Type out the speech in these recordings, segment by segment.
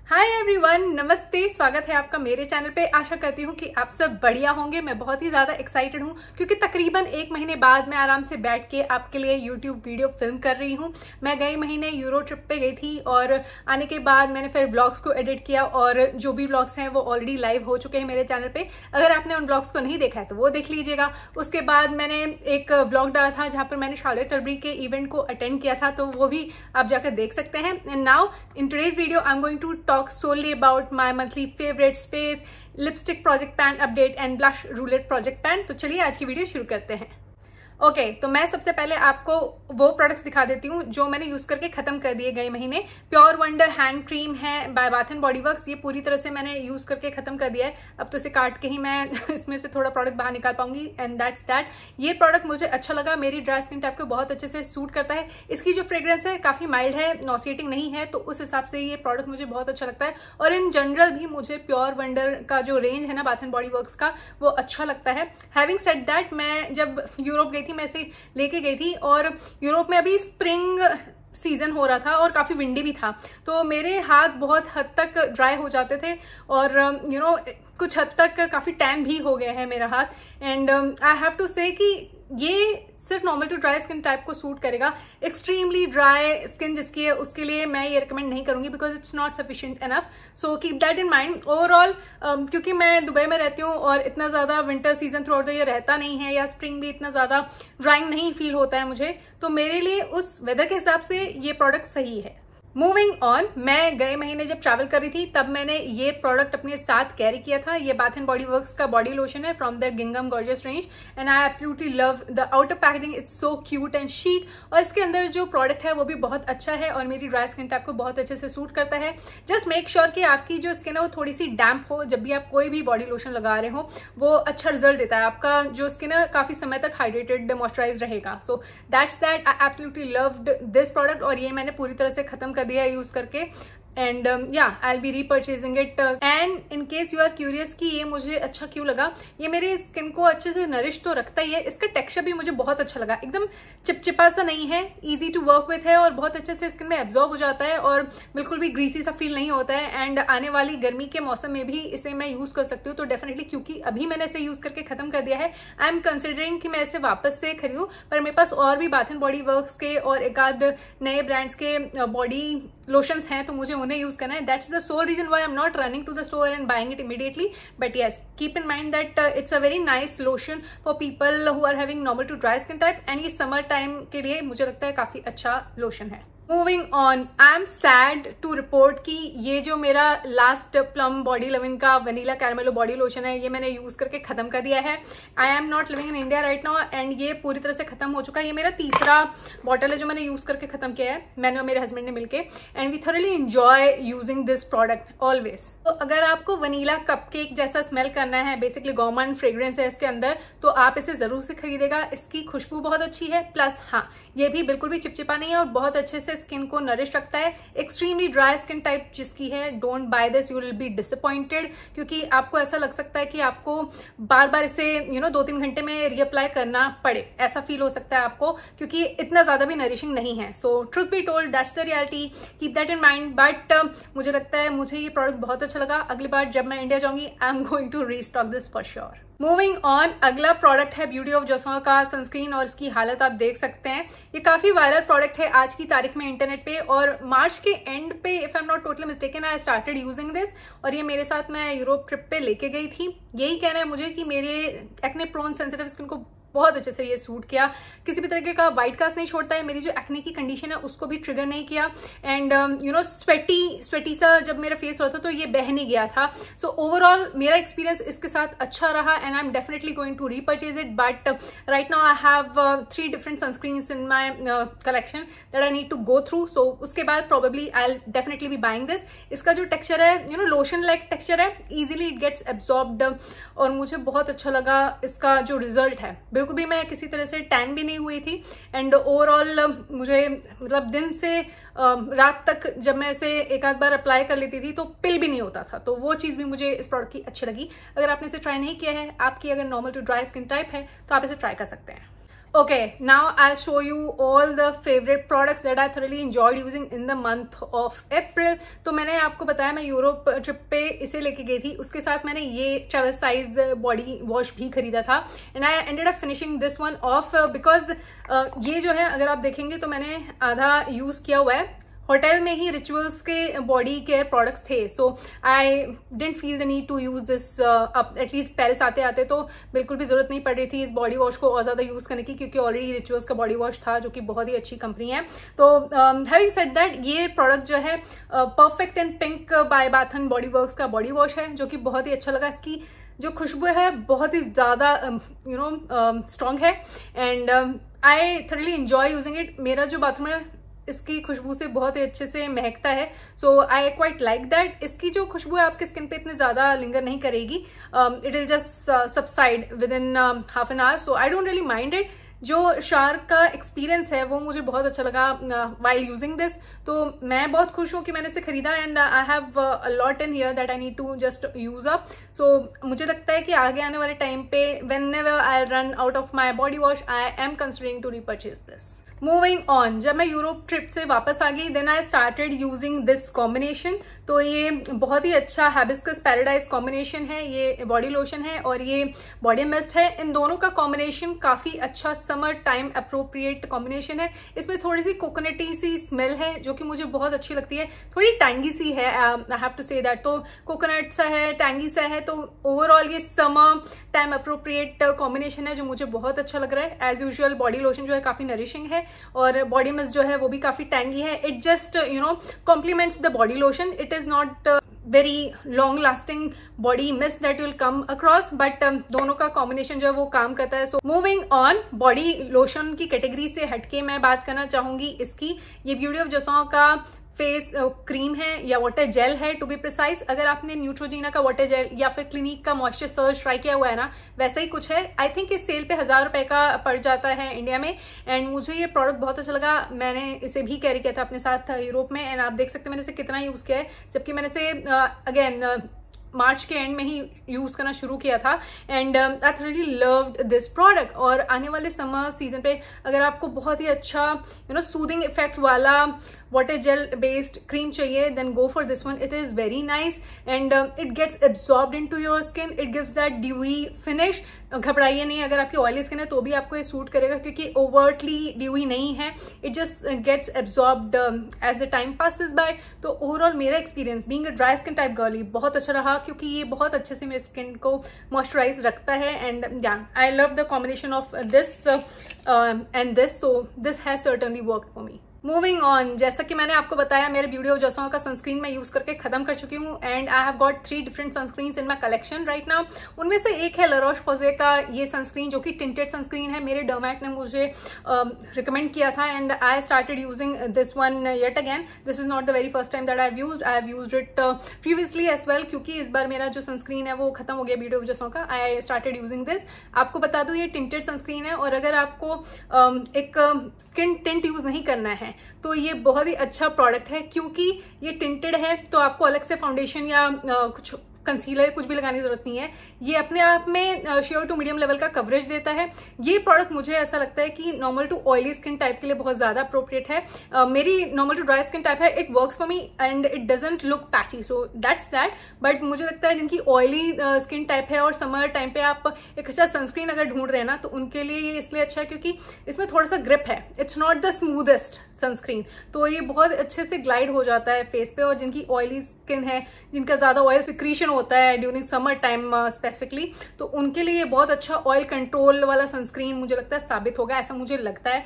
Hi everyone, नमस्ते। स्वागत है आपका मेरे चैनल पे। आशा करती हूँ कि आप सब बढ़िया होंगे। मैं बहुत ही ज्यादा एक्साइटेड हूँ क्योंकि तकरीबन 1 महीने बाद मैं आराम से बैठ के आपके लिए यूट्यूब वीडियो फिल्म कर रही हूँ। मैं गए महीने यूरो ट्रिप पे गई थी और आने के बाद मैंने फिर व्लॉग्स को एडिट किया और जो भी व्लॉग्स हैं वो ऑलरेडी लाइव हो चुके हैं मेरे चैनल पे। अगर आपने उन व्लॉग्स को नहीं देखा है तो वो देख लीजिएगा। उसके बाद मैंने एक व्लॉग डाला था जहाँ पर मैंने शार्लेट टलबरी के इवेंट को अटेंड किया था, तो वो भी आप जाकर देख सकते हैं। And now in today's video I am going to talk solely about my monthly favorites, face, lipstick project pan update and blush roulette project pan। तो चलिए आज की वीडियो शुरू करते हैं। ओके, तो मैं सबसे पहले आपको वो प्रोडक्ट्स दिखा देती हूँ जो मैंने यूज करके खत्म कर दिए गए महीने। प्योर वंडर हैंड क्रीम है by Bath and body Works. ये पूरी तरह से मैंने यूज करके खत्म कर दिया है। अब तो इसे काट के ही मैं इसमें से थोड़ा प्रोडक्ट बाहर निकाल पाऊंगी एंड दैट्स दैट। ये प्रोडक्ट मुझे अच्छा लगा, मेरी ड्राई स्किन टाइप को बहुत अच्छे से सूट करता है। इसकी जो फ्रेग्रेंस है काफी माइल्ड है, नॉसिएटिंग नहीं है, तो उस हिसाब से ये प्रोडक्ट मुझे बहुत अच्छा लगता है। और इन जनरल भी मुझे प्योर वंडर का जो रेंज है ना बाथ एंड बॉडी वर्क्स का, वो अच्छा लगता है। हैविंग सेड दैट, मैं जब यूरोप गई थी मैं इसे लेके गई थी और यूरोप में अभी स्प्रिंग सीजन हो रहा था और काफी विंडी भी था, तो मेरे हाथ बहुत हद तक ड्राई हो जाते थे और कुछ हद तक काफी टैन भी हो गया है मेरा हाथ। एंड आई हैव टू से कि ये सिर्फ normal to dry skin type को सूट करेगा। एक्सट्रीमली ड्राई स्किन जिसकी है उसके लिए मैं ये रिकमेंड नहीं करूंगी because it's not sufficient enough. So keep that in mind. Overall क्योंकि मैं दुबई में रहती हूँ और इतना ज्यादा winter season throughout the year रहता नहीं है या स्प्रिंग भी इतना ज्यादा ड्राइंग नहीं फील होता है मुझे, तो मेरे लिए उस वेदर के हिसाब से ये प्रोडक्ट सही है। मूविंग ऑन, मैं गए महीने जब ट्रैवल कर रही थी तब मैंने ये प्रोडक्ट अपने साथ कैरी किया था। ये बाथ एंड बॉडी वर्क्स का बॉडी लोशन है फ्रॉम द गिंगम gorgeous range and I absolutely love the outer packaging. It's so cute and chic और इसके अंदर जो प्रोडक्ट है वो भी बहुत अच्छा है और मेरी ड्राई स्किन टाइप को बहुत अच्छे से सूट करता है। जस्ट मेक श्योर कि आपकी जो स्किन है वो थोड़ी सी डैम्प हो जब भी आप कोई भी बॉडी लोशन लगा रहे हो, वो अच्छा रिजल्ट देता है। आपका जो स्किन है काफी समय तक हाइड्रेटेड मॉइस्चराइज रहेगा। सो that's that, I absolutely loved this product और ये मैंने पूरी तरह से खत्म कर दिया यूज करके। And yeah, I'll be repurchasing it. And in case you are curious कि ये मुझे अच्छा क्यों लगा, ये मेरे स्किन को अच्छे से नरिश तो रखता ही है। इसका टेक्सचर भी मुझे बहुत अच्छा लगा, एकदम चिपचिपा सा नहीं है, इजी टू वर्क विथ है और बहुत अच्छे से स्किन में एब्जॉर्ब हो जाता है और बिल्कुल भी ग्रीसी सा फील नहीं होता है। एंड आने वाली गर्मी के मौसम में भी इसे मैं यूज कर सकती हूँ, तो डेफिनेटली क्योंकि अभी मैंने इसे यूज करके खत्म कर दिया है, आई एम कंसिडरिंग कि मैं इसे वापस से खरीदूं। पर मेरे पास और भी बाथ एंड बॉडी वर्क्स के और एक आध नए ब्रांड्स के बॉडी लोशंस हैं, तो मुझे उन्हें यूज करना है। That's the sole reason why I'm not running to the store and buying it immediately. But yes, keep in mind that it's a very nice lotion for people who are having normal to dry skin type and ये summer time के लिए मुझे लगता है काफी अच्छा lotion है। Moving on, I am sad to report कि ये जो मेरा लास्ट प्लम बॉडी लविन का वनीला कैरामेलो बॉडी लोशन है, ये मैंने यूज करके खत्म कर दिया है। I am not living in India right now and ये पूरी तरह से खत्म हो चुका है। ये मेरा तीसरा बॉटल है जो मैंने यूज करके खत्म किया है, मैंने और मेरे हस्बैंड ने मिलके, and we thoroughly enjoy using this product always. तो अगर आपको वनीला कपकेक जैसा स्मेल करना है, बेसिकली गोर्मन फ्रेग्रेंस है इसके अंदर, तो आप इसे जरूर से खरीदेगा। इसकी खुशबू बहुत अच्छी है, प्लस हाँ ये भी बिल्कुल भी चिपचिपा नहीं है और बहुत अच्छे से स्किन को नरिश रखता है। एक्सट्रीमली ड्राई स्किन टाइप जिसकी है, don't by this, you will be disappointed, क्योंकि आपको ऐसा लग सकता है कि आपको बार बार इसे 2-3 घंटे में रीअप्लाई करना पड़े, ऐसा फील हो सकता है आपको, क्योंकि इतना ज्यादा भी नरिशिंग नहीं है। So truth be told, that's the reality, keep that in mind. But मुझे लगता है मुझे ये प्रोडक्ट बहुत अच्छा लगा। अगली बार जब मैं इंडिया जाऊंगी I am going to restock this for sure. Moving on, अगला प्रोडक्ट है ब्यूटी ऑफ जोसेफ का सनस्क्रीन और इसकी हालत आप देख सकते हैं। ये काफी वायरल प्रोडक्ट है आज की तारीख में इंटरनेट पे और मार्च के एंड पे, if I am not totally mistaken, I started using this और ये मेरे साथ मैं यूरोप ट्रिप पे लेके गई थी। यही कहना है मुझे कि मेरे एक्ने प्रोन सेंसिटिव स्किन को बहुत अच्छे से ये सूट किया। किसी भी तरीके का व्हाइट कास्ट नहीं छोड़ता है, मेरी जो एक्ने की कंडीशन है उसको भी ट्रिगर नहीं किया। एंड स्वेटी सा जब मेरा फेस होता था तो ये बह नहीं गया था। सो ओवरऑल मेरा एक्सपीरियंस इसके साथ अच्छा रहा and I am definitely going to repurchase it. But right now I have 3 different sunscreens in my collection that I need to go through. So उसके बाद probably I will definitely be buying this. इसका जो texture है lotion like texture है, easily it gets absorbed और मुझे बहुत अच्छा लगा इसका जो रिजल्ट है। बिल्कुल भी मैं किसी तरह से टैन भी नहीं हुई थी एंड ओवरऑल मुझे मतलब दिन से रात तक जब मैं इसे एक आध बार अप्लाई कर लेती थी तो पिल भी नहीं होता था, तो वो चीज भी मुझे इस प्रोडक्ट की अच्छी लगी। अगर आपने इसे ट्राई नहीं किया है, आपकी अगर normal to dry skin type है तो आप इसे ट्राई कर सकते हैं। Okay, now I'll show you all the favorite products that I thoroughly enjoyed using in the month of April. तो मैंने आपको बताया मैं यूरोप ट्रिप पे इसे लेके गई थी, उसके साथ मैंने ये ट्रैवल साइज बॉडी वॉश भी खरीदा था and I ended up finishing this one of because ये जो है अगर आप देखेंगे तो मैंने आधा यूज किया हुआ है। होटल में ही रिचुअल्स के बॉडी केयर प्रोडक्ट्स थे, so I didn't feel the need to use this. At least Paris आते आते तो बिल्कुल भी जरूरत नहीं पड़ रही थी इस बॉडी वॉश को और ज्यादा यूज करने की, क्योंकि ऑलरेडी रिचुअल्स का बॉडी वॉश था जो कि बहुत ही अच्छी कंपनी है। तो हैविंग सेड दैट, ये प्रोडक्ट जो है perfect and pink by Bath and body works का बॉडी वॉश है, जो कि बहुत ही अच्छा लगा। इसकी जो खुशबू है बहुत ही ज्यादा स्ट्रॉन्ग है and I thoroughly enjoy using it. मेरा जो बाथरूम है इसकी खुशबू से बहुत ही अच्छे से महकता है, so I quite like that. इसकी जो खुशबू है आपके स्किन पे इतनी ज्यादा लिंगर नहीं करेगी, it will just subside with in half an hour, so I don't really mind it. जो शार्क का एक्सपीरियंस है वो मुझे बहुत अच्छा लगा वाइल यूजिंग दिस, तो मैं बहुत खुश हूँ कि मैंने इसे खरीदा and I have a lot in here that I need to just use up. So मुझे लगता है कि आगे आने वाले टाइम पे whenever I run out of my body wash I am considering to repurchase this. Moving on, जब मैं यूरोप ट्रिप से वापस आ गई then I started using this combination. तो ये बहुत ही अच्छा हिबिस्कस पैराडाइज कॉम्बिनेशन है, ये बॉडी लोशन है और ये बॉडी मिस्ट है। इन दोनों का कॉम्बिनेशन काफी अच्छा समर टाइम अप्रोप्रिएट कॉम्बिनेशन है। इसमें थोड़ी सी कोकोनटी सी स्मेल है जो कि मुझे बहुत अच्छी लगती है, थोड़ी टैंगी सी है, I have to say that. तो कोकोनट सा है, टैंगी सा है, तो ओवरऑल ये समर टाइम अप्रोप्रिएट कॉम्बिनेशन है जो मुझे बहुत अच्छा लग रहा है। एज यूजुअल बॉडी लोशन जो है काफी नरिशिंग है और बॉडी मिस्ट जो है वो भी काफी टैंगी है। It just complements the body lotion. It is not very long lasting body mist that will come across, but दोनों का कॉम्बिनेशन जो है वो काम करता है। सो मूविंग ऑन, बॉडी लोशन की कैटेगरी से हटके मैं बात करना चाहूंगी इसकी। ये ब्यूटी ऑफ जसों का फेस क्रीम है या वाटर जेल है टू बी प्रिसाइज। अगर आपने न्यूट्रोजीना का वाटर जेल या फिर क्लिनिक का मॉइस्चर सर्च ट्राई किया हुआ है ना, वैसा ही कुछ है। आई थिंक इस सेल पे 1000 रुपए का पड़ जाता है इंडिया में एंड मुझे ये प्रोडक्ट बहुत अच्छा लगा। मैंने इसे भी कैरी किया था अपने साथ यूरोप में एंड आप देख सकते हैं मैंने इसे कितना यूज किया है, जबकि मैंने इसे अगेन मार्च के एंड में ही यूज करना शुरू किया था and I really loved this product. और आने वाले समर सीजन पे अगर आपको बहुत ही अच्छा सूदिंग इफेक्ट वाला वाटर जेल बेस्ड क्रीम चाहिए then go for this one. It is very nice and it gets absorbed into your skin, it gives that dewy finish. घबराइए नहीं, अगर आपकी ऑयली स्किन है तो भी आपको ये सूट करेगा क्योंकि ओवरटली ड्यूई नहीं है, it just gets absorbed as the time passes by. तो ओवरऑल मेरा experience being a dry skin type girly बहुत अच्छा रहा क्योंकि ये बहुत अच्छे से मेरी स्किन को मॉइस्चराइज रखता है and yeah I love the combination of this and this, so this has certainly worked for me. Moving on, जैसा कि मैंने आपको बताया मेरे ब्यूटी ऑफ जसों का सनस्क्रीन मैं यूज करके खत्म कर चुकी हूँ and I have got 3 different sunscreens in my collection right now. उनमें से एक है ला रोच-पोज़े का ये सनस्क्रीन जो कि टिंटेड सनस्क्रीन है। मेरे डर्मैट ने मुझे रिकमेंड किया था and I started using this one yet again. This is not the very first time that I have used it previously as well, क्योंकि इस बार मेरा जो सनस्क्रीन है वो खत्म हो गया ब्यूटी ऑफ जसों का। आई स्टार्टेड यूजिंग दिस। आपको बता दूं ये टिंटेड सनस्क्रीन है और अगर आपको एक स्किन टिंट यूज नहीं करना है तो ये बहुत ही अच्छा प्रोडक्ट है, क्योंकि ये टिंटेड है तो आपको अलग से फाउंडेशन या कुछ कंसीलर कुछ भी लगाने की जरूरत नहीं है। ये अपने आप में शेयर टू मीडियम लेवल का कवरेज देता है। ये प्रोडक्ट मुझे ऐसा लगता है कि normal to oily skin type के लिए बहुत ज्यादा अप्रोप्रिएट है। मेरी normal to dry skin type है, it works for me and it doesn't look patchy, so that's that. But मुझे लगता है जिनकी ऑयली स्किन टाइप है और समर टाइम पे आप एक अच्छा सनस्क्रीन अगर ढूंढ रहे हैं ना तो उनके लिए ये इसलिए अच्छा है क्योंकि इसमें थोड़ा सा ग्रिप है। It's not the smoothest sunscreen, तो ये बहुत अच्छे से ग्लाइड हो जाता है फेस पे। और जिनकी ऑयली स्किन है, जिनका ज्यादा ऑयल सिक्रीशन होता है ड्यूरिंग समर टाइम स्पेसिफिकली, तो उनके लिए बहुत अच्छा ऑयल कंट्रोल वाला सनस्क्रीन मुझे लगता है साबित होगा, ऐसा मुझे लगता है।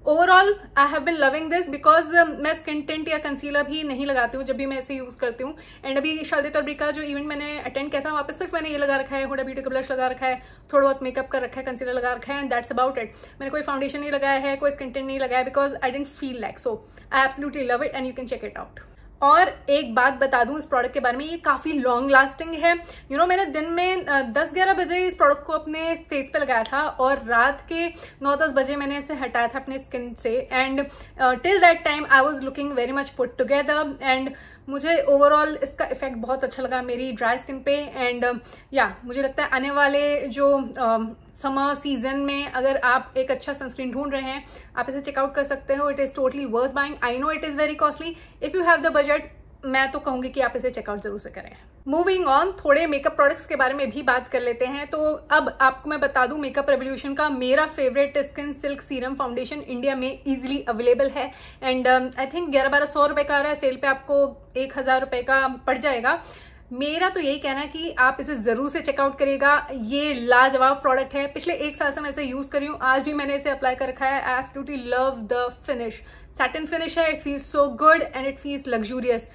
Overall I have been loving this because मैं स्किन टिंट या कंसीलर भी नहीं लगाती हूँ जब भी मैं इसे यूज करती हूँ। एंड अभी शार्लेट tilbury का जो इवेंट मैंने अटेंड किया था वहाँ पे सिर्फ मैंने ये लगा रखा है, हुडा ब्यूटी का ब्लश लगा रखा है, थोड़ा बहुत मेकअप कर रखा है, कंसीलर लगा रखा है एंड दैट्स अबाउट इट। मैंने कोई फाउंडेशन नहीं लगाया है, कोई स्किन टिंट नहीं लगाया because I didn't feel like, so I absolutely love it and you can check it out. और एक बात बता दूं इस प्रोडक्ट के बारे में, ये काफी लॉन्ग लास्टिंग है। मैंने दिन में 10-11 बजे इस प्रोडक्ट को अपने फेस पे लगाया था और रात के 9-10 बजे मैंने इसे हटाया था अपने स्किन से, and till that time I was looking very much put together, and मुझे ओवरऑल इसका इफेक्ट बहुत अच्छा लगा मेरी ड्राई स्किन पे। एंड मुझे लगता है आने वाले जो समर सीजन में अगर आप एक अच्छा सनस्क्रीन ढूंढ रहे हैं, आप इसे चेकआउट कर सकते हो। It is totally worth buying. I know it is very costly, if you have the budget मैं तो कहूंगी कि आप इसे चेकआउट जरूर से करें। मूविंग ऑन, थोड़े मेकअप प्रोडक्ट्स के बारे में भी बात कर लेते हैं। तो अब आपको मैं बता दूं, मेकअप रेवोल्यूशन का मेरा favourite skin silk serum foundation India में इजीली अवेलेबल है, एंड आई थिंक 1100-1200 रुपए का आ रहा है, सेल पे आपको 1000 रुपए का पड़ जाएगा। मेरा तो यही कहना है कि आप इसे जरूर से चेकआउट करिएगा। ये लाजवाब प्रोडक्ट है, पिछले 1 साल से मैं इसे यूज कर रही हूँ, आज भी मैंने इसे अप्लाई कर रखा है। I absolutely love the finish, satin finish है, it feels so good and it feels luxurious.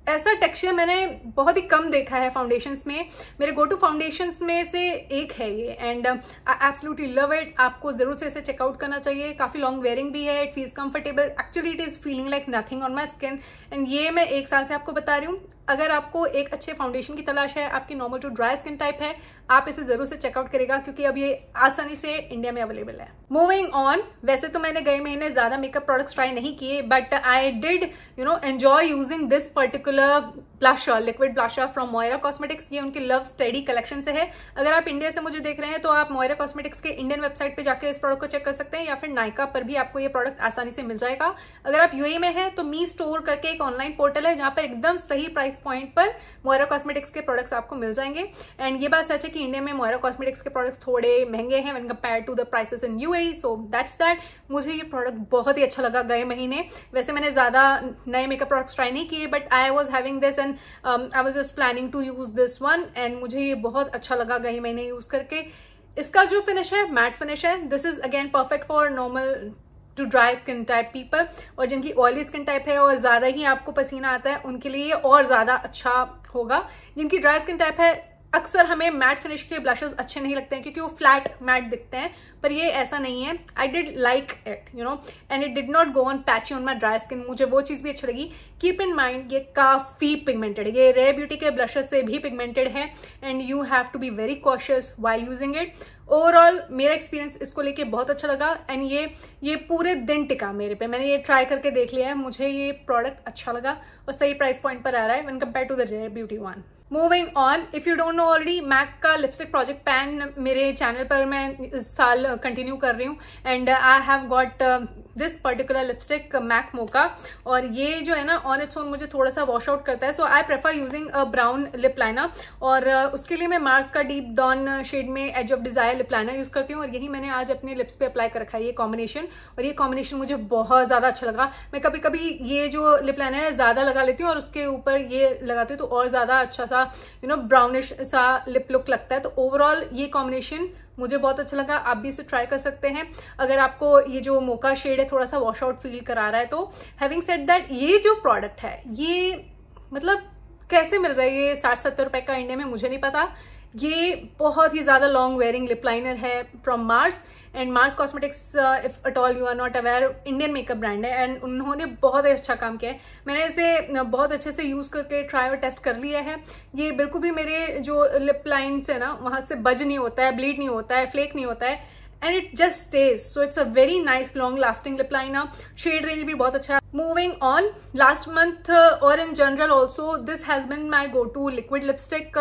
ऐसा टेक्सचर मैंने बहुत ही कम देखा है फाउंडेशंस में, मेरे गो टू फाउंडेशंस में से एक है ये, and I absolutely love it. आपको जरूर से इसे चेकआउट करना चाहिए। काफी लॉन्ग वेयरिंग भी है, it feels comfortable, actually it is feeling like nothing on my skin, and ये मैं 1 साल से आपको बता रही हूँ। अगर आपको एक अच्छे फाउंडेशन की तलाश है, आपकी normal to dry skin type है, आप इसे जरूर से चेकआउट करेगा क्योंकि अब ये आसानी से इंडिया में अवेलेबल है। मूविंग ऑन, वैसे तो मैंने गए महीने ज्यादा मेकअप प्रोडक्ट्स ट्राई नहीं किए, but I did enjoy using this particular blusher, liquid blusher from Moira cosmetics. ये उनकी लव स्टेडी कलेक्शन से है। अगर आप इंडिया से मुझे देख रहे हैं तो आप मोयरा कॉस्मेटिक्स के इंडियन वेबसाइट पे जाकर इस प्रोडक्ट को चेक कर सकते हैं, या फिर नायका पर भी आपको ये प्रोडक्ट आसानी से मिल जाएगा। अगर आप यूएई में हैं तो मी स्टोर करके एक ऑनलाइन पोर्टल है जहां पर एकदम सही प्राइस पॉइंट पर मोयरा कॉस्मेटिक्स के प्रोडक्ट्स आपको मिल जाएंगे। एंड ये बात सच है कि इंडिया में मोयरा कॉस्मेटिक्स के प्रोडक्ट्स थोड़े महंगे हैं when compare to the prices in UAE, so that's that. मुझे ये प्रोडक्ट बहुत ही अच्छा लगा गए महीने। वैसे मैंने ज्यादा नए मेकअप प्रोडक्ट्स ट्राई नहीं किए, but I was having this and I was just planning to use this one, and मुझे ये बहुत अच्छा लगा गए महीने यूज करके। इसका जो फिनिश है मैट फिनिश है। This is again perfect for normal to dry skin type people, और जिनकी ऑयली स्किन टाइप है और ज्यादा ही आपको पसीना आता है उनके लिए और ज्यादा अच्छा होगा। जिनकी ड्राई स्किन टाइप है, अक्सर हमें मैट फिनिश के ब्लशेस अच्छे नहीं लगते हैं क्योंकि वो फ्लैट मैट दिखते हैं, पर ये ऐसा नहीं है। I did like it and it did not go on patchy on my dry skin. मुझे वो चीज भी अच्छी लगी। कीप इन माइंड ये काफी पिगमेंटेड है, ये रेयर ब्यूटी के ब्लशेस से भी पिगमेंटेड है, and you have to be very cautious while using it. Overall मेरा एक्सपीरियंस इसको लेके बहुत अच्छा लगा, एंड ये पूरे दिन टिका मेरे पे। मैंने ये ट्राई करके देख लिया है, मुझे ये प्रोडक्ट अच्छा लगा और सही प्राइस पॉइंट पर आ रहा है when compare to the rare beauty one. Moving on, if you don't know already, MAC का लिपस्टिक प्रोजेक्ट पैन मेरे चैनल पर मैं इस साल कंटिन्यू कर रही हूँ, and I have got this particular lipstick MAC mocha, और ये जो है ना ऑन इट्स ओन मुझे थोड़ा सा वॉश आउट करता है, so I prefer using a brown lip liner, और उसके लिए मैं मार्स का डीप डॉन शेड में edge of desire lip liner use करती हूँ, और यही मैंने आज अपने लिप्स पे अप्लाई कर रखा है ये कॉम्बिनेशन, और ये कॉम्बिनेशन मुझे बहुत ज्यादा अच्छा लगा। मैं कभी कभी ये जो लिप लाइनर है ज्यादा लगा लेती हूँ और उसके ऊपर ये लगाती हूँ तो और ज्यादा अच्छा सा ब्राउनिश सा लिप लुक लगता है। तो ओवरऑल ये कॉम्बिनेशन मुझे बहुत अच्छा लगा, आप भी इसे ट्राई कर सकते हैं अगर आपको ये जो मोका शेड है थोड़ा सा वॉश आउट फील करा रहा है तो। हैविंग सेड दैट, ये जो प्रोडक्ट है ये मतलब कैसे मिल रहा है ये 60-70 रुपए का इंडिया में, मुझे नहीं पता। ये बहुत ही ज्यादा लॉन्ग वेयरिंग लिप लाइनर है from Mars, and Mars cosmetics, if at all you are not aware, Indian makeup brand है, एंड उन्होंने बहुत ही अच्छा काम किया है। मैंने इसे बहुत अच्छे से यूज करके ट्राई और टेस्ट कर लिया है। ये बिल्कुल भी मेरे जो लिप लाइन्स है ना वहां से बज नहीं होता है, ब्लीड नहीं होता है, फ्लेक नहीं होता है, and it just stays, so it's a very nice long lasting lip liner. Shade range भी बहुत अच्छा है। Moving on, last month or in general also this has been my go to liquid lipstick.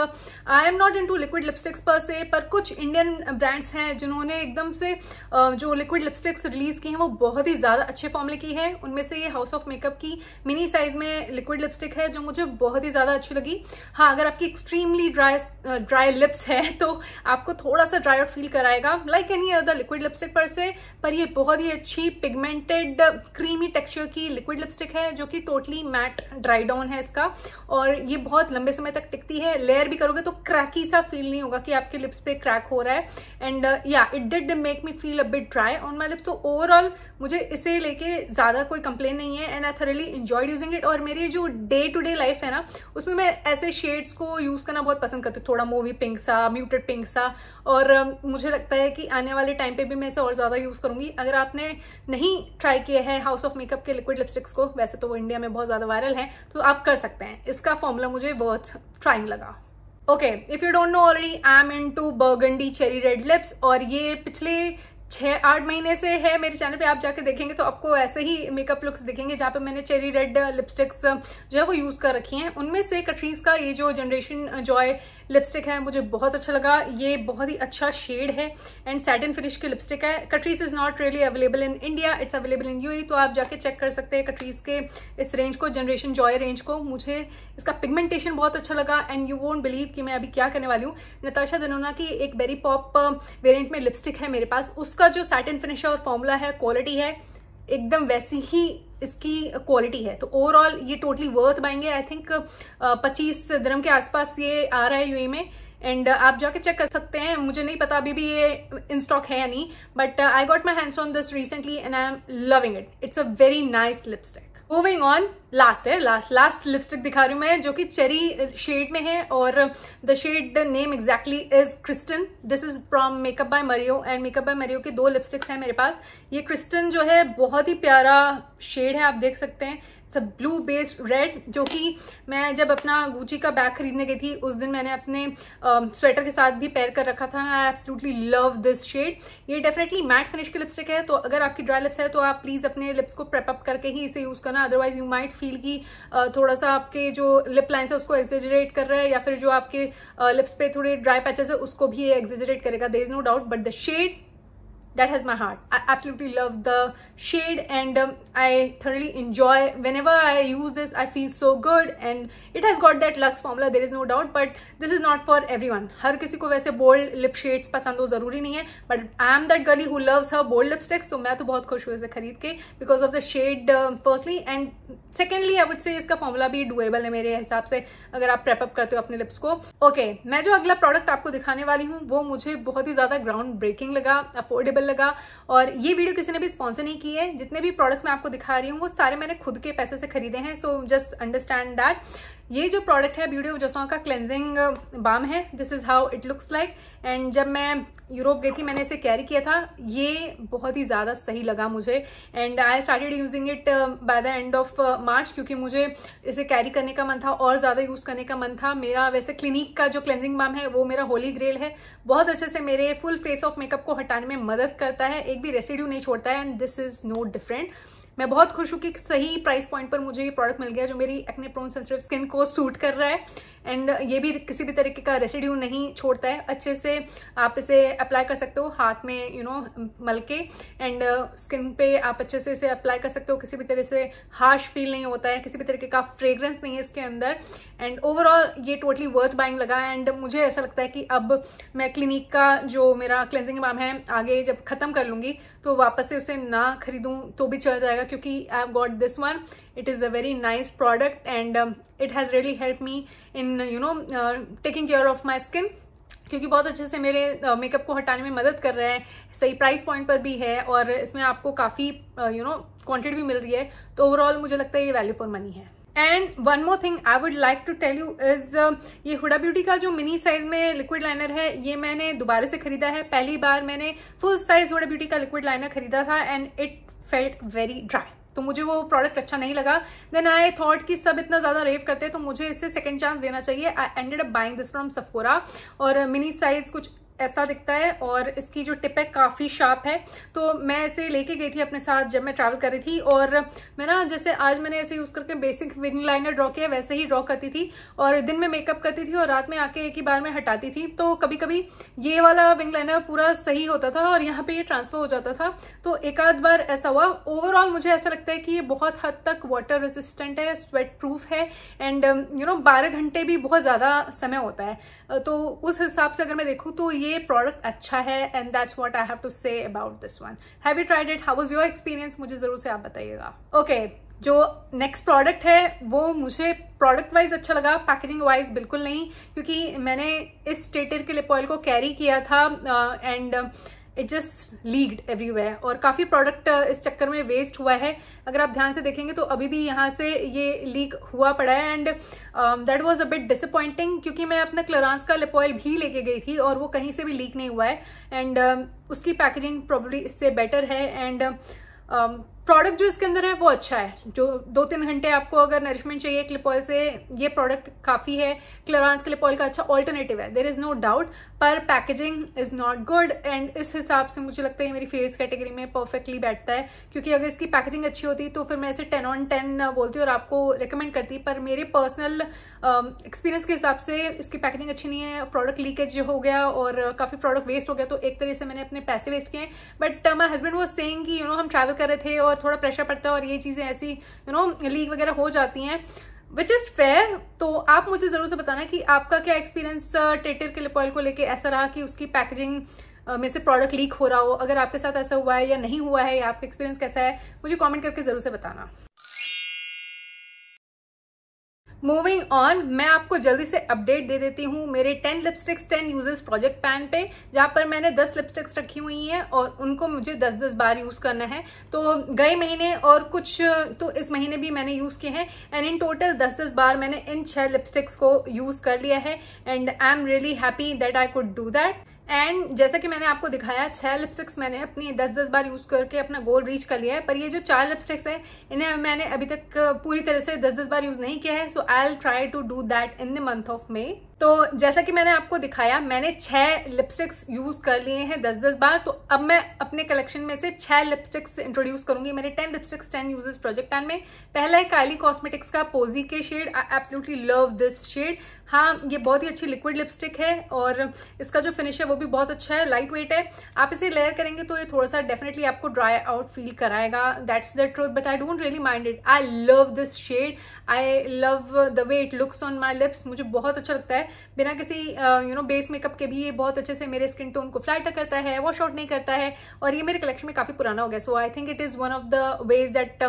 I am not into liquid lipsticks per se, पर कुछ Indian brands हैं जिन्होंने एकदम से जो liquid lipsticks रिलीज की हैं वो बहुत ही ज्यादा अच्छे फॉर्मूले की है। उनमें से ये हाउस ऑफ मेकअप की मिनी साइज में लिक्विड लिपस्टिक है जो मुझे बहुत ही ज्यादा अच्छी लगी। हाँ, अगर आपकी एक्सट्रीमली ड्राई लिप्स है तो आपको थोड़ा सा ड्राई आउट फील कराएगा, like any other liquid lipstick पर से, पर ये बहुत ही अच्छी पिगमेंटेड क्रीमी टेक्सचर की लिक्विड लिपस्टिक है जो कि टोटली मैट ड्राई डाउन है इसका, और ये बहुत लंबे समय तक टिकती है। लेयर भी करोगे तो क्रैकी सा फील नहीं होगा कि आपके लिप्स पे क्रैक हो रहा है, एंड या it did make me feel a bit dry on my lips. तो ओवरऑल मुझे इसे लेके ज्यादा कोई कंप्लेन नहीं है, and I thoroughly enjoyed using it. और मेरी जो डे टू डे लाइफ है ना उसमें मैं ऐसे शेड्स को यूज करना बहुत पसंद करती हूँ, थोड़ा मूवी पिंक सा, म्यूटेड पिंक सा, और मुझे लगता है कि आने वाले टाइम पे भी मैं इसे और ज्यादा यूज करूंगी। अगर आपने नहीं ट्राई किया है हाउस ऑफ मेकअप के लिक्विड लिपस्टिक लिपस्टिक्स को, वैसे तो वो इंडिया में बहुत ज्यादा वायरल है, तो आप कर सकते हैं। इसका फॉर्मूला मुझे वर्थ ट्राइंग लगा। Okay, if you don't know already, I am into burgundy cherry red lips, और ये पिछले 6-8 महीने से है मेरे चैनल पे। आप जाके देखेंगे तो आपको ऐसे ही मेकअप लुक्स दिखेंगे जहाँ पे मैंने चेरी रेड लिपस्टिक्स जो है वो यूज कर रखी हैं। उनमें से कट्रीज का ये जो जनरेशन जॉय लिपस्टिक है मुझे बहुत अच्छा लगा। ये बहुत ही अच्छा शेड है एंड सैटिन फिनिश की लिपस्टिक है। कट्रीज is not really available in India, it's available in UAE, तो आप जाके चेक कर सकते हैं कट्रीज के इस रेंज को, जनरेशन जॉय रेंज को। मुझे इसका पिगमेंटेशन बहुत अच्छा लगा एंड यू वोंट बिलीव कि मैं अभी क्या करने वाली हूँ। नताशा देनोना की एक बेरी पॉप वेरिएंट में लिपस्टिक है मेरे पास, उसका जो सैटिन फिनिश है और फॉर्मूला है, क्वालिटी है, एकदम वैसी ही इसकी क्वालिटी है। तो ओवरऑल ये टोटली वर्थ बाइंग है। आई थिंक 25 दिरहम के आसपास ये आ रहा है यूएई में एंड आप जाके चेक कर सकते हैं। मुझे नहीं पता अभी भी ये इन स्टॉक है या नहीं, but I got my hands on this recently and I am loving it. It's a very nice lipstick. Moving on, last lipstick दिखा रही हूँ मैं, जो कि चेरी शेड में है और the shade name exactly is Kristen. This is from makeup by Mario and makeup by Mario की 2 लिपस्टिक्स हैं मेरे पास। ये क्रिस्टन जो है बहुत ही प्यारा शेड है, आप देख सकते हैं। ब्लू बेस्ड रेड, जो कि मैं जब अपना गुची का बैग खरीदने गई थी उस दिन मैंने अपने स्वेटर के साथ भी पेयर कर रखा था। I absolutely love this shade. ये डेफिनेटली मैट फिनिश की लिपस्टिक है, तो अगर आपकी ड्राई लिप्स है तो आप प्लीज अपने लिप्स को प्रेप अप करके ही इसे यूज करना, अदरवाइज यू माइट फील कि थोड़ा सा आपके जो लिप लाइन्स है उसको एक्सेजरेट कर रहा है, या फिर जो आपके लिप्स पे थोड़े ड्राई पैचेस है उसको भी एक्सेजरेट करेगा। There is no doubt, but the shade that has my heart. I absolutely love the shade and I thoroughly enjoy whenever I use this. I feel so good and it has got that luxe formula, there is no doubt, but this is not for everyone. हर किसी को वैसे bold lip shades पसंद हो जरूरी नहीं है, but I am that girly who loves her bold lipsticks, तो मैं तो बहुत खुश हुई इसे खरीद के because of the shade firstly and secondly I would say इसका फॉर्मूला भी doable है मेरे हिसाब से, अगर आप prep up करते हो अपने लिप्स को। Okay, मैं जो अगला प्रोडक्ट आपको दिखाने वाली हूँ वो मुझे बहुत ही ज्यादा ग्राउंड ब्रेकिंग लगा, अफोर्डेबल लगा, और ये वीडियो किसी ने भी स्पॉन्सर नहीं की है। जितने भी प्रोडक्ट्स मैं आपको दिखा रही हूँ वो सारे मैंने खुद के पैसे से खरीदे हैं, सो जस्ट अंडरस्टैंड दैट। ये जो प्रोडक्ट है ब्यूटी ऑफ जोसॉन का क्लेंजिंग बाम है। This is how it looks like and जब मैं यूरोप गई थी मैंने इसे कैरी किया था, ये बहुत ही ज्यादा सही लगा मुझे and I started using it by the end of March, क्योंकि मुझे इसे कैरी करने का मन था और ज्यादा यूज करने का मन था। मेरा वैसे क्लिनिक का जो क्लेंजिंग बाम है वो मेरा होली ग्रेल है, बहुत अच्छे से मेरे फुल फेस ऑफ मेकअप को हटाने में मदद करता है, एक भी रेसिड्यू नहीं छोड़ता है and this is no different. मैं बहुत खुश हूँ कि सही प्राइस पॉइंट पर मुझे ये प्रोडक्ट मिल गया जो मेरी एक्ने प्रोन सेंसिटिव स्किन को सूट कर रहा है एंड ये भी किसी भी तरीके का रेसिड्यू नहीं छोड़ता है। अच्छे से आप इसे अप्लाई कर सकते हो हाथ में मल के एंड स्किन पे आप अच्छे से इसे अप्लाई कर सकते हो। किसी भी तरह से हार्श फील नहीं होता है, किसी भी तरीके का फ्रेग्रेंस नहीं है इसके अंदर एंड ओवरऑल ये टोटली वर्थ बाइंग लगा एंड मुझे ऐसा लगता है कि अब मैं क्लिनिक का जो मेरा क्लेंजिंग बाम है आगे जब खत्म कर लूंगी तो वापस से उसे ना खरीदूं तो भी चल जाएगा, क्योंकि आई have got this one. It is a very nice product and it has really helped me in taking care of my skin, क्योंकि बहुत अच्छे से मेरे मेकअप को हटाने में मदद कर रहा है, सही प्राइस पॉइंट पर भी है और इसमें आपको काफी क्वांटिटी भी मिल रही है, तो ओवरऑल मुझे लगता है ये वैल्यू फॉर मनी है। And one more thing I would like to tell you is ये हुडा ब्यूटी का जो मिनी साइज में लिक्विड लाइनर है ये मैंने दोबारा से खरीदा है। पहली बार मैंने फुल साइज हुडा ब्यूटी का लिक्विड लाइनर खरीदा था and it felt very dry, तो मुझे वो प्रोडक्ट अच्छा नहीं लगा। देन आई थॉट कि सब इतना ज्यादा रेव करते हैं तो मुझे इसे सेकंड चांस देना चाहिए। I ended up buying this from Sephora और मिनी साइज कुछ ऐसा दिखता है और इसकी जो टिप है काफी शार्प है, तो मैं इसे लेके गई थी अपने साथ जब मैं ट्रैवल कर रही थी और मैं ना जैसे आज मैंने ऐसे यूज करके बेसिक विंग लाइनर ड्रॉ किया वैसे ही ड्रॉ करती थी और दिन में मेकअप करती थी और रात में आके एक ही बार में हटाती थी, तो कभी कभी ये वाला विंग लाइनर पूरा सही होता था और यहाँ पे ये ट्रांसफर हो जाता था, तो एक आध बार ऐसा हुआ। ओवरऑल मुझे ऐसा लगता है कि ये बहुत हद तक वाटर रेसिस्टेंट है, स्वेट प्रूफ है एंड 12 घंटे भी बहुत ज्यादा समय होता है, तो उस हिसाब से अगर मैं देखूं तो ये प्रोडक्ट अच्छा है and that's what I have to say about this one. Have you tried it? How was your experience? मुझे जरूर से आप बताइएगा। ओके, जो नेक्स्ट प्रोडक्ट है वो मुझे प्रोडक्ट वाइज अच्छा लगा, पैकेजिंग वाइज बिल्कुल नहीं, क्योंकि मैंने इस स्टेटर के लिप ऑयल को कैरी किया था and it just leaked everywhere और काफी प्रोडक्ट इस चक्कर में वेस्ट हुआ है। अगर आप ध्यान से देखेंगे तो अभी भी यहाँ से ये लीक हुआ पड़ा है and that was a bit disappointing, क्योंकि मैं अपना क्लोरांस का लिप ऑयल भी लेके गई थी और वो कहीं से भी लीक नहीं हुआ है एंड उसकी पैकेजिंग प्रोबेबली इससे बेटर है एंड प्रोडक्ट जो इसके अंदर है वो अच्छा है, जो 2-3 घंटे आपको अगर नरिशमेंट चाहिए क्लिप ऑयल से, ये प्रोडक्ट काफी है। क्लोरॉन्स क्लिप ऑयल का अच्छा ऑल्टरनेटिव है, देयर इज नो डाउट, पर packaging is not good and इस हिसाब से मुझे लगता है मेरी फेस कैटेगरी में परफेक्टली बैठता है, क्योंकि अगर इसकी पैकेजिंग अच्छी होती तो फिर मैं इसे 10 on 10 बोलती और आपको रिकमेंड करती, पर मेरे पर्सनल एक्सपीरियंस के हिसाब से इसकी पैकेजिंग अच्छी नहीं है, प्रोडक्ट लीकेज हो गया और काफी प्रोडक्ट वेस्ट हो गया, तो एक तरह से मैंने अपने पैसे वेस्ट किए। But my husband was saying कि हम ट्रैवल कर रहे थे और थोड़ा प्रेशर पड़ता है और ये चीजें ऐसी लीक वगैरह हो जाती हैं, विच इज फेयर। तो आप मुझे जरूर से बताना कि आपका क्या एक्सपीरियंस टेटर के लिप ऑयल को लेके ऐसा रहा कि उसकी पैकेजिंग में से प्रोडक्ट लीक हो रहा हो। अगर आपके साथ ऐसा हुआ है या नहीं हुआ है, या आपका एक्सपीरियंस कैसा है, मुझे कमेंट करके जरूर से बताना। मूविंग ऑन, मैं आपको जल्दी से अपडेट दे देती हूँ मेरे 10 लिपस्टिक्स 10 यूजेस प्रोजेक्ट पैन पे, जहां पर मैंने 10 लिपस्टिक्स रखी हुई हैं और उनको मुझे 10-10 बार यूज करना है। तो गए महीने और कुछ तो इस महीने भी मैंने यूज किए हैं एंड इन टोटल 10-10 बार मैंने इन 6 लिपस्टिक्स को यूज कर लिया है and I am really happy that I could do that. And जैसा कि मैंने आपको दिखाया, 6 लिपस्टिक्स मैंने अपनी 10-10 बार यूज करके अपना गोल रीच कर लिया है, पर ये जो 4 लिपस्टिक्स है इन्हें मैंने अभी तक पूरी तरह से 10-10 बार यूज नहीं किया है, so I will try to do that in the month of May. तो जैसा कि मैंने आपको दिखाया, मैंने 6 लिपस्टिक्स यूज कर लिए हैं 10-10 बार, तो अब मैं अपने कलेक्शन में से 6 लिपस्टिक्स इंट्रोड्यूस करूंगी मेरे 10 लिपस्टिक्स 10 यूजेस प्रोजेक्ट पैन में। पहला है काइली कॉस्मेटिक्स का पोजी के shade, I absolutely love this shade. हाँ, ये बहुत ही अच्छी लिक्विड लिपस्टिक है और इसका जो फिनिश है वो भी बहुत अच्छा है, लाइट वेट है। आप इसे लेयर करेंगे तो ये थोड़ा सा डेफिनेटली आपको ड्राई आउट फील कराएगा, that's the truth, but I don't really mind it. I love this shade, I love the way it looks on my lips, मुझे बहुत अच्छा लगता है। बिना किसी बेस मेकअप के भी ये बहुत अच्छे से मेरे स्किन टोन को फ्लैटर करता है, वॉश आउट नहीं करता है, और ये मेरे कलेक्शन में काफी पुराना हो गया। So I think it is one of the ways that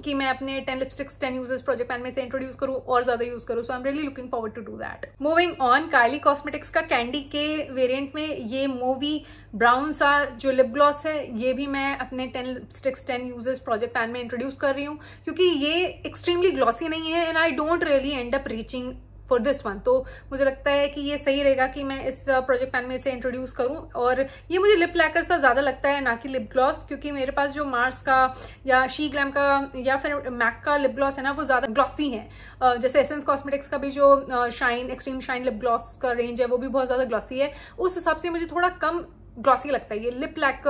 कि मैं अपने 10 लिपस्टिक्स 10 यूजर्स प्रोजेक्ट पैन में से इंट्रोड्यूस करूँ और ज्यादा यूज करूँ। So I am really looking forward to do that. Moving on, Kylie cosmetics का कैंडी के वेरिएंट में ये मूवी ब्राउन सा जो लिप ग्लॉस है, ये भी मैं अपने 10 लिपस्टिक्स 10 यूजर्स प्रोजेक्ट पैन में इंट्रोड्यूस कर रही हूँ, क्योंकि ये एक्सट्रीमली ग्लॉसी नहीं है and I don't really and up reaching for this one. तो मुझे लगता है कि ये सही रहेगा कि मैं इस प्रोजेक्ट पैन में इसे इंट्रोड्यूस करूं, और ये मुझे लिप लैकर सा ज्यादा लगता है ना कि लिप ग्लॉस, क्योंकि मेरे पास जो मार्स का या शी ग्लैम का या फिर मैक का लिप ग्लॉस है ना, वो ज्यादा ग्लॉसी है। जैसे एसेंस कॉस्मेटिक्स का भी जो shine extreme shine lip gloss का रेंज है वो भी बहुत ज्यादा ग्लॉसी है, उस हिसाब से मुझे थोड़ा कम ग्लॉसी लगता है। ये lip lac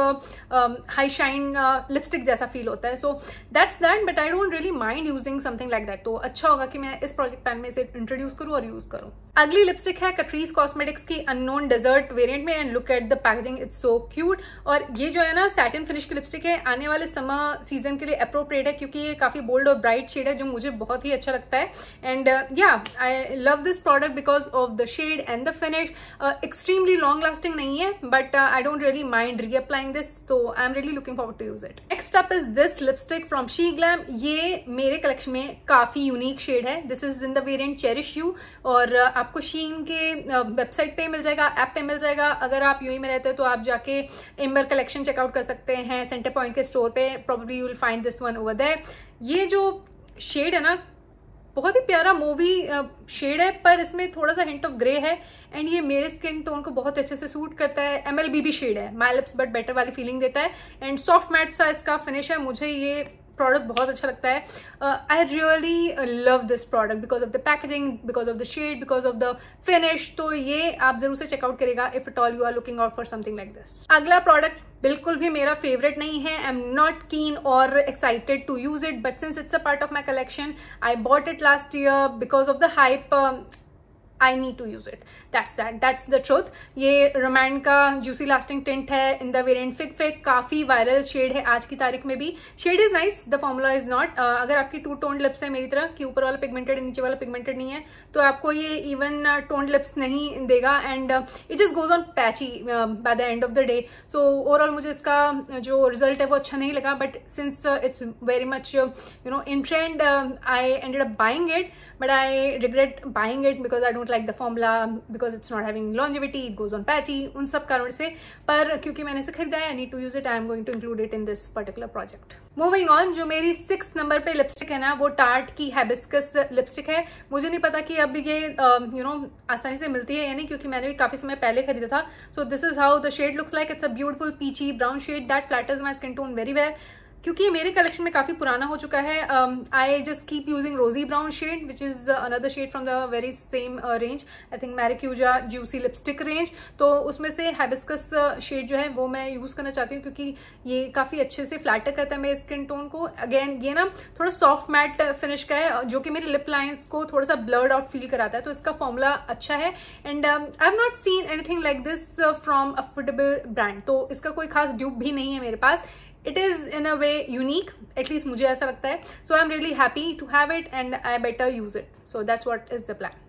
high shine lipstick जैसा फील होता है। So that's that, but I don't really mind using something like that. तो अच्छा होगा कि मैं इस प्रोजेक्ट पैन में इसे इंट्रोड्यूस करूं और यूज करूं। अगली लिपस्टिक है कैटरीज कॉस्मेटिक्स की अननोन डेजर्ट वेरिएंट में, and look at the packaging, it's so cute. और ये जो है ना सैटिन फिनिश की लिपस्टिक है, आने वाले समर सीजन के लिए अप्रोप्रिएट है, क्योंकि ये काफी बोल्ड और ब्राइट शेड है जो मुझे बहुत ही अच्छा लगता है। And yeah I love this product because of the shade and the finish. Extremely long lasting नहीं है, but I don't really mind reapplying this, so I'm really looking forward to use it. Next up is this lipstick from She Glam. ये मेरे collection में काफी unique shade है। This is in the variant Cherish You, और आपको Shein के website पे मिल जाएगा, ऐप पे मिल जाएगा। अगर आप यूएई में रहते हो तो आप जाके एम्बर कलेक्शन चेकआउट कर सकते हैं सेंटर पॉइंट के स्टोर पे, probably you will find this one over there. ये जो शेड है ना, बहुत ही प्यारा मूवी शेड है, पर इसमें थोड़ा सा हिंट ऑफ ग्रे है एंड ये मेरे स्किन टोन को बहुत अच्छे से सूट करता है। MLBB शेड है, माई लिप्स बट बेटर वाली फीलिंग देता है एंड सॉफ्ट मैट सा इसका फिनिश है। मुझे ये प्रोडक्ट बहुत अच्छा लगता है। I really love this product because of the packaging, because of the shade, because of the finish. तो ये आप जरूर से चेकआउट करेगा if at all you are looking out for something like this. अगला प्रोडक्ट बिल्कुल भी मेरा फेवरेट नहीं है, आई एम नॉट कीन और excited to use it, but since it's a part of my collection, I bought it last year because of the hype. I need to use it. That's the truth. ये रोमैन का juicy lasting tint है in the variant fig fig, काफी viral shade है आज की तारीख में भी। Shade is nice, the formula is not. अगर आपकी टू टोन्ड लिप्स है मेरी तरह कि ऊपर वाला पिगमेंटेड नीचे वाला पिगमेंटेड नहीं है, तो आपको ये इवन टोन्ड लिप्स नहीं देगा and it just goes on patchy by the end of the day. So overall मुझे इसका जो रिजल्ट है वो अच्छा नहीं लगा, but since it's very much in trend, I ended up buying it, but I regret buying it because I don't like the formula, because it's not having longevity, it goes on patchy, उन सब कारण से। पर क्योंकि मैंने इसे खरीदा है, I need to use it, I am going to include it in this particular project. Moving on, जो मेरी 6th नंबर पे लिपस्टिक है ना, वो टार्ट की हाइबिस्कस लिपस्टिक है। मुझे नहीं पता कि अब ये आसानी से मिलती है या नहीं, क्योंकि मैंने भी काफी समय पहले खरीदा था। So this is how the shade looks like. It's a beautiful peachy brown shade that flatters my skin tone very well. क्योंकि ये मेरे कलेक्शन में काफी पुराना हो चुका है, I just keep using rosy brown shade which is another shade from the very same range, I think maracuja juicy lipstick range. तो उसमें से हाइबिस्कस शेड जो है वो मैं यूज करना चाहती हूँ, क्योंकि ये काफी अच्छे से फ्लैटर करता है मेरे स्किन टोन को। अगेन ये ना थोड़ा सॉफ्ट मैट फिनिश का है, जो कि मेरे लिप लाइंस को थोड़ा सा ब्लर्ड आउट फील कराता है, तो इसका फॉर्मूला अच्छा है। And I have not seen anything like this from affordable brand, तो इसका कोई खास ड्यूप भी नहीं है मेरे पास। It is in a way unique, at least मुझे ऐसा लगता है। So I'm really happy to have it and I better use it. So that's what is the plan.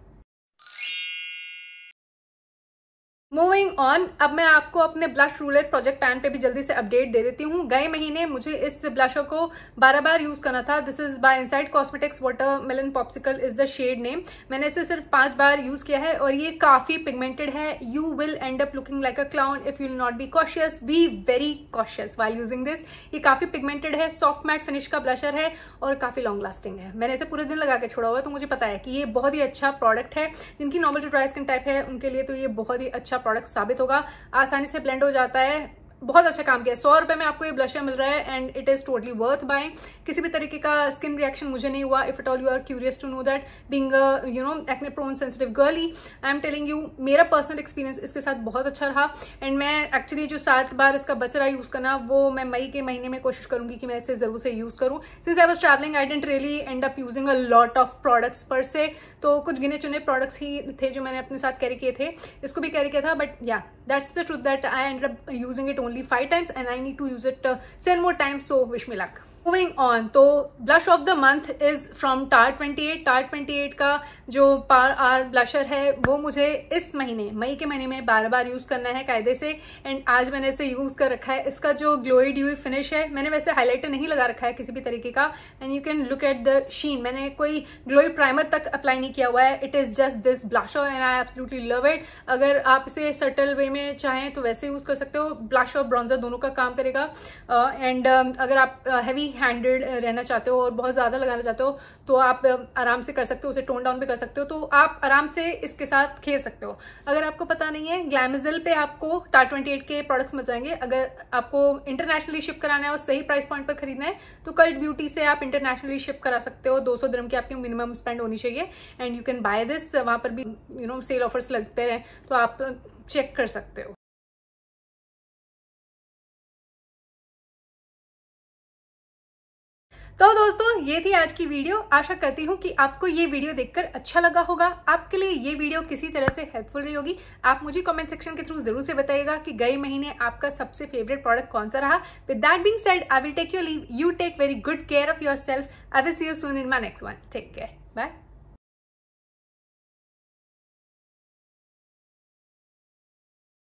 Moving on, अब मैं आपको अपने ब्लश रूलेट प्रोजेक्ट पैन पे भी जल्दी से अपडेट दे देती हूँ। गए महीने मुझे इस ब्लशर को 12 बार यूज करना था। This is by Inside cosmetics watermelon popsicle is the shade name. मैंने इसे सिर्फ 5 बार यूज किया है और ये काफी पिगमेंटेड है। You will and up looking like a clown if you will not be cautious. B very cautious while using this. ये काफी पिगमेंटेड है, सॉफ्ट मैट फिनिश का ब्लशर है और काफी लॉन्ग लास्टिंग है। मैंने इसे पूरे दिन लगा के छोड़ा हुआ है, तो मुझे पता है कि ये बहुत ही अच्छा प्रोडक्ट है। जिनकी normal to dry skin type है उनके लिए तो ये बहुत ही अच्छा प्रोडक्ट साबित होगा। आसानी से ब्लेंड हो जाता है, बहुत अच्छा काम किया। 100 रुपए में आपको ये ब्लशर मिल रहा है and it is totally worth buying. किसी भी तरीके का स्किन रिएक्शन मुझे नहीं हुआ। If at all you are curious to know that, being you know acne prone sensitive girly, I am telling you मेरा पर्सनल एक्सपीरियंस इसके साथ बहुत अच्छा रहा। एंड मैं एक्चुअली जो 7 बार इसका बच रहा यूज करना, वो मैं मई के महीने में कोशिश करूंगी कि मैं इसे जरूर से यूज करूं। Since I was travelling I didn't really and up using a lot of products पर से, तो कुछ गिने चुने प्रोडक्ट्स ही थे जो मैंने अपने साथ कैरी किए थे। इसको भी कैरी किया था, बट या that's the truth that I ended up using it only 5 times and I need to use it 7 more times, so wish me luck. Moving on, तो blush of the month is from tart 28। Tart 28 का जो पार are blusher है वो मुझे इस महीने मई के महीने में 12 बार यूज करना है कायदे से। एंड आज मैंने इसे यूज कर रखा है। इसका जो ग्लोई ड्यूई फिनिश है, मैंने वैसे हाइलाइटर नहीं लगा रखा है किसी भी तरीके का, and you can look at the sheen. मैंने कोई ग्लोई प्राइमर तक अप्लाई नहीं किया हुआ है। It is just this blusher and I absolutely love it. अगर आप इसे सटल वे में चाहें तो वैसे यूज कर सकते हो। ब्लश और ब्रॉन्जर दोनों का काम करेगा। एंड अगर आप हैवी हैंडेड रहना चाहते हो और बहुत ज्यादा लगाना चाहते हो तो आप आराम से कर सकते हो, उसे टोन डाउन भी कर सकते हो। तो आप आराम से इसके साथ खेल सकते हो। अगर आपको पता नहीं है, ग्लैमजिल पे आपको टार्ट 28 के प्रोडक्ट्स मिल जाएंगे। अगर आपको इंटरनेशनली शिप कराना है और सही प्राइस पॉइंट पर खरीदना है तो कल्ट ब्यूटी से आप इंटरनेशनली शिप करा सकते हो। 200 दिरहम की आपकी मिनिमम स्पेंड होनी चाहिए and you can by this. वहां पर भी यू नो सेल ऑफर्स लगते हैं, तो आप चेक कर सकते हो। तो दोस्तों ये थी आज की वीडियो। आशा करती हूँ कि आपको ये वीडियो देखकर अच्छा लगा होगा। आपके लिए ये वीडियो किसी तरह से हेल्पफुल रही होगी। आप मुझे कमेंट सेक्शन के थ्रू जरूर से बताइएगा कि गए महीने आपका सबसे फेवरेट प्रोडक्ट कौन सा रहा। With that being said, I will take your leave. You take very good care of yourself. I will see you soon in my next one. Take care, bye.